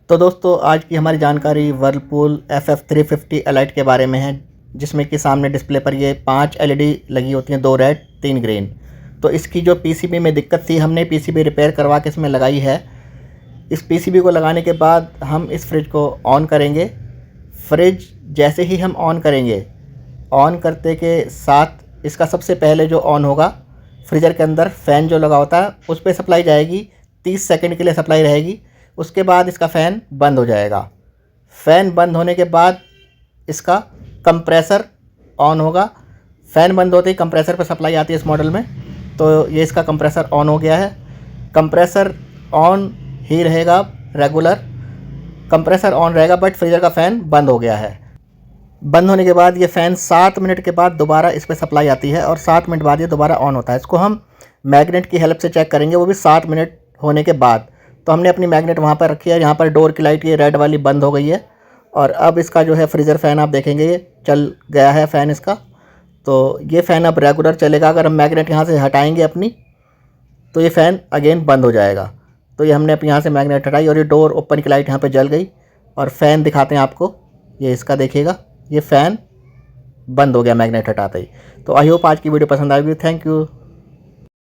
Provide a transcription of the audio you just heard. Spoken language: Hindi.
तो दोस्तों आज की हमारी जानकारी वर्लपूल FF350 एलाइट के बारे में है, जिसमें कि सामने डिस्प्ले पर ये 5 एलईडी लगी होती हैं, 2 रेड 3 ग्रीन। तो इसकी जो पीसीबी में दिक्कत थी, हमने पीसीबी रिपेयर करवा के इसमें लगाई है। इस पीसीबी को लगाने के बाद हम इस फ्रिज को ऑन करेंगे। फ्रिज जैसे ही हम ऑन करेंगे, ऑन करते के साथ इसका सबसे पहले जो ऑन होगा, फ्रीज़र के अंदर फ़ैन जो लगा होता है उस पर सप्लाई जाएगी। 30 सेकंड के लिए सप्लाई रहेगी। उसके बाद इसका फ़ैन बंद हो जाएगा। फ़ैन बंद होने के बाद इसका कंप्रेसर ऑन होगा। फ़ैन बंद होते ही कंप्रेसर पर सप्लाई आती है इस मॉडल में। तो ये इसका कंप्रेसर ऑन हो गया है। कंप्रेसर ऑन ही रहेगा, रेगुलर कंप्रेसर ऑन रहेगा, बट फ्रीज़र का फ़ैन बंद हो गया है। बंद होने के बाद ये फ़ैन 7 मिनट के बाद दोबारा इस पर सप्लाई आती है और 7 मिनट बाद ये दोबारा ऑन होता है। इसको हम मैग्नेट की हेल्प से चेक करेंगे, वो भी 7 मिनट होने के बाद। तो हमने अपनी मैग्नेट वहाँ पर रखी है। यहाँ पर डोर की लाइट ये रेड वाली बंद हो गई है और अब इसका जो है फ्रीज़र फ़ैन आप देखेंगे ये चल गया है फ़ैन इसका। तो ये फ़ैन अब रेगुलर चलेगा। अगर हम मैग्नेट यहाँ से हटाएंगे अपनी, तो ये फ़ैन अगेन बंद हो जाएगा। तो ये हमने अपने यहाँ से मैग्नेट हटाई और ये डोर ओपन की लाइट यहाँ पर जल गई। और फ़ैन दिखाते हैं आपको, ये इसका देखिएगा, ये फ़ैन बंद हो गया मैग्नेट हटाते ही। तो आई होप आज की वीडियो पसंद आएगी। Thank you.